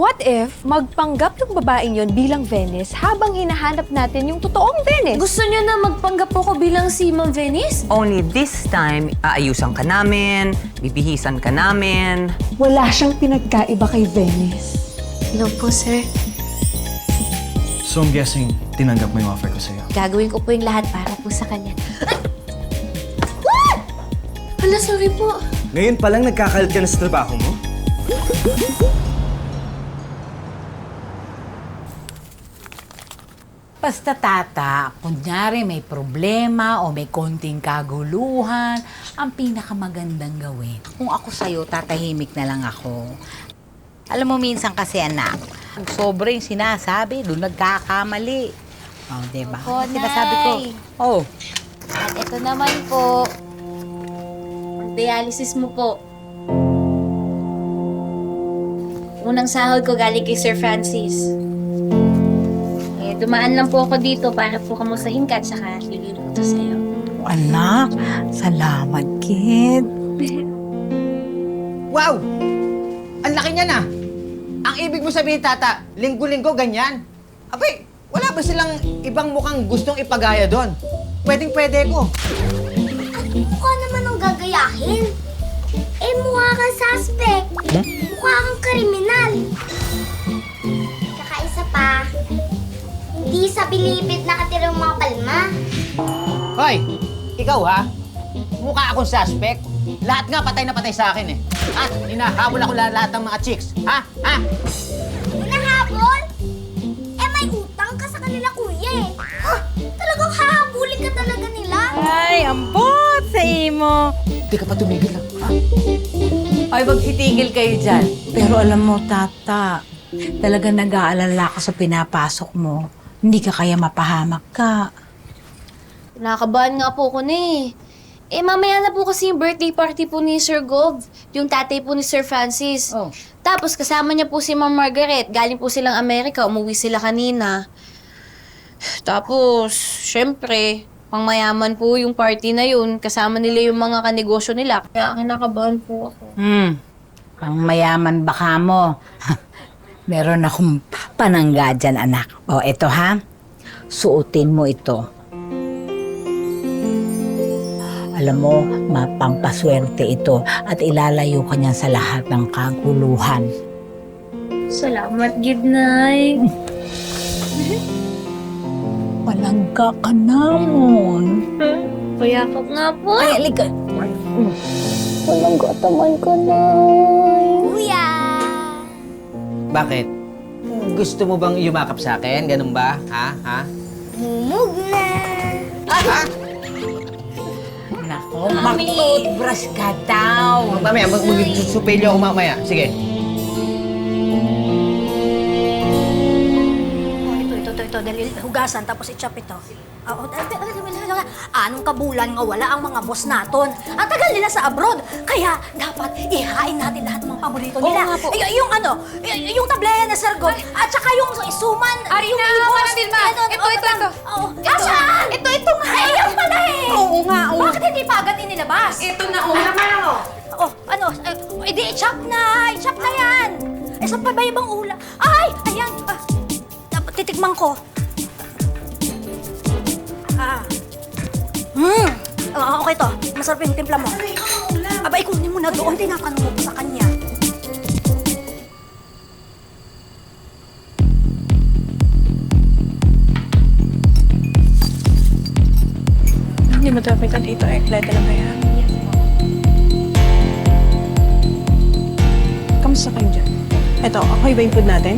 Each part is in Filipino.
what if magpanggap yung babaeng yon bilang Venice habang hinahanap natin yung totoong Venice? Gusto niyo na magpanggap po ko bilang si Ma'am Venice? Only this time, aayusan ka namin, bibihisan ka namin. Wala siyang pinagkaiba kay Venice. Hello po, sir. So I'm guessing, tinanggap mo yung offer ko sa'yo. Gagawin ko po yung lahat para po sa kanya. What? Hala, sorry po. Ngayon palang nagkakalat ka na sa trabaho mo? Basta tata, kunyari may problema o may konting kaguluhan, ang pinakamagandang gawin. Kung ako sa'yo, tatahimik na lang ako. Alam mo, minsan kasi anak, pag sobra yung sinasabi, doon nagkakamali. O, diba? Opo, Sinasabi ko, Nay. oh, At ito naman po, ang dialysis mo po. Unang sahod ko galing kay Sir Francis. Dumaan lang po ako dito para po kamustahin ka at saka bigyan ko ito sa'yo. anak, salamat, kid. Wow! Ang laki niya na! Ang ibig mo sabihin, tata, linggo-linggo ganyan? Abay, wala ba silang ibang mukhang gustong ipagaya doon? Pwedeng-pwede ko. Mukha naman ang gagayahin. Eh, mukha kang suspect. Mukha kang kriminal. Tsaka isa pa, hindi sa bilibid nakatira yung mga palma. Hoy, ikaw ha? Mukha akong suspect. Lahat nga patay na patay sa akin eh. At hinahabol ako lahat ng mga chicks. Ha? Ha? Hinahabol? Eh, may utang ka sa kanila, kuya eh. Ha? Talagang hahabulin ka talaga nila? Ay, ambot sa imo. Hindi ka pa tumigil ha? Ay, magtitigil kayo dyan. Pero alam mo, tata, talagang nag-aalala ka sa pinapasok mo. Hindi ka kaya mapahamak ka. Nakakabahan nga po ko na eh. Eh, mamaya na po kasi yung birthday party po ni Sir Gold. Yung tatay po ni Sir Francis. Oh. Tapos kasama niya po si Ma'am Margaret. Galing po silang Amerika. Umuwi sila kanina. Tapos, syempre, pangmayaman po yung party na yun. Kasama nila yung mga kanegosyo nila. Kaya kinakabahan po ako. Pang mayaman baka mo. Meron akong panangga dyan, anak. O, eto ha. Suotin mo ito. Alam mo, mapampaswerte ito at ilalayo ka niya sa lahat ng kaguluhan. Salamat, Gidnay. Palangga ka namon. Payakap nga po. Ay, alika. Walang gataman ko, Nay. Kuya! Bakit? Gusto mo bang yumakap sa akin? Ganun ba? Ha? Ha? Mumug na! Ha? Nako, mag-toothbrush ka daw. Mamaya, mag-supilyo ako mamaya. Sige. Ito, dali, hugasan, tapos i-chop ito. Oo, anong kabulan nga wala ang mga boss naton? Ang tagal nila sa abroad, kaya dapat ihain natin lahat ng mga paborito nila. Oo nga po. Yung ano, yung tableya na Sergo, at saka yung suman, yung ibos. Ito. Oo. Asan? Ito nga. Ay, yung pala eh. Oo nga, bakit hindi pa agad inilabas? Ito na, Oh, ano, edi i-chop na yan. Eh, saan pa ba ibang ulam? Ay, ayan. Dapat titikman ko. Okay to. Masarap yung timpla mo. Aba, ikunin mo na doon. Tinatanong mo pa sa kanya. Hindi mo dapat dito, Ekla. Talaga yan. Kamusta kayo dyan? Eto, okay ba yung food natin?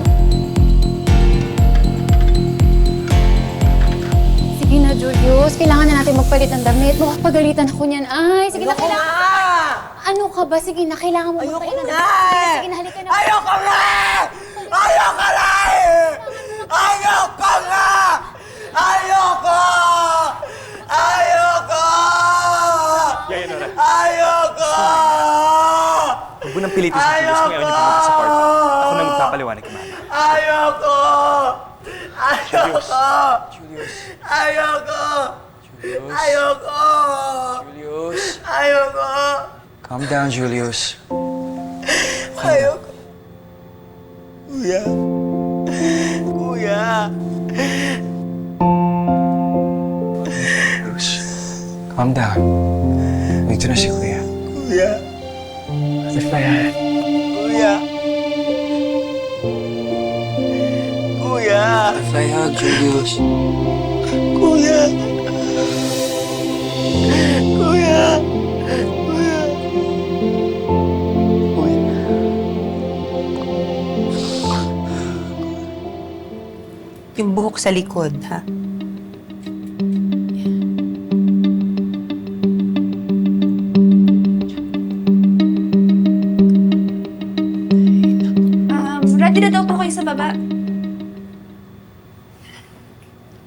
Sige na, Julius. Kailangan na natin magpalit ng damit. Pagalitan ako niyan. Ay, sige na, kailangan... Ano ka ba? Sige na, kailangan mo magpalit ng damit. Sige na, halika na. Ayoko nga! Ayoko na! Ayoko nga! Ayoko! Ayoko! Ayoko! Huwag mo nang pilitin si Julius kung ayaw niyo pumunta sa party. Ako na magpapaliwanag kay Mama. Ayoko! Julius. Ayoko! Julius. Ayoko! Julius. Ayoko! Julius. Ayoko! Calm down, Julius. Ayoko! Kuya. Kuya. Rose, calm down. Dito na si Kuya. Kuya. Butterfly Heart. Kuya. Kuya. Butterfly Heart, Julius. Kuya. Kuya. Kuya. Yung buhok sa likod, ha? Ready na daw po kayo sa baba.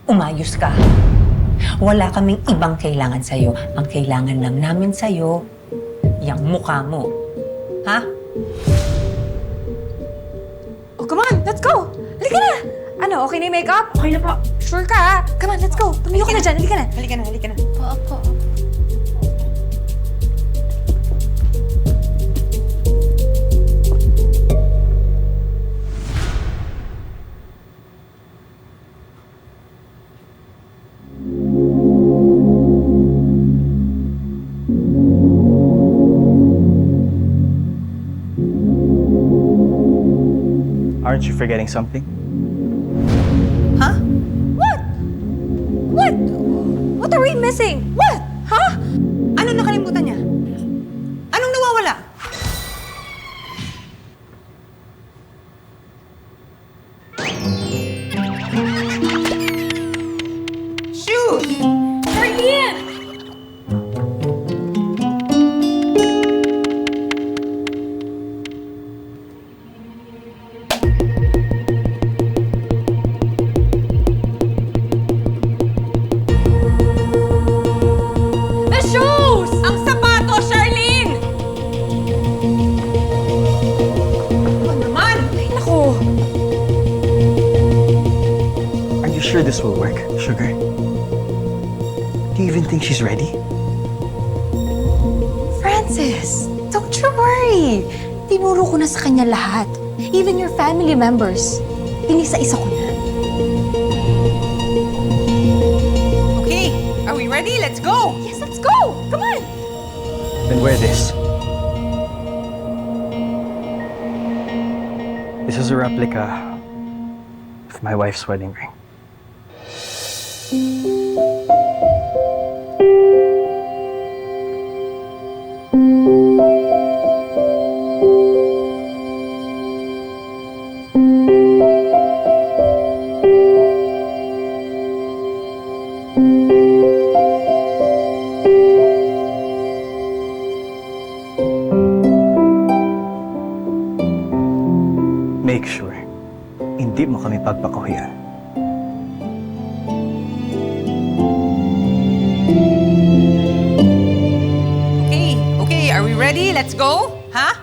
Umayos ka. Wala kaming ibang kailangan sa'yo. Ang kailangan lang namin sa'yo, yung mukha mo. Ha? Oh, come on, let's go! Halika na! Ano, okay na yung makeup? Okay na po. Sure ka, ha? Come on, let's go. Tumayo ka na dyan, halika na. Halika na, halika na. Opo. Aren't you forgetting something? Huh? What? What? What are we missing? What? Huh? Ano nakalimutan niya? Anong nawawala? Shoes! The shoes! Ang sapatos, Charlene! Ano naman? Ay, naku. Are you sure this will work, Sugar? Do you even think she's ready? Francis, don't you worry. Tinuro ko na sa kanya lahat. Even your family members. Inisa-isa ko na. Okay, are we ready? Let's go! Yes, let's go! Come on! Then wear this. This is a replica of my wife's wedding ring. Make sure, hindi mo kami pagpakuhiyan. Okay, are we ready? Let's go? Ha?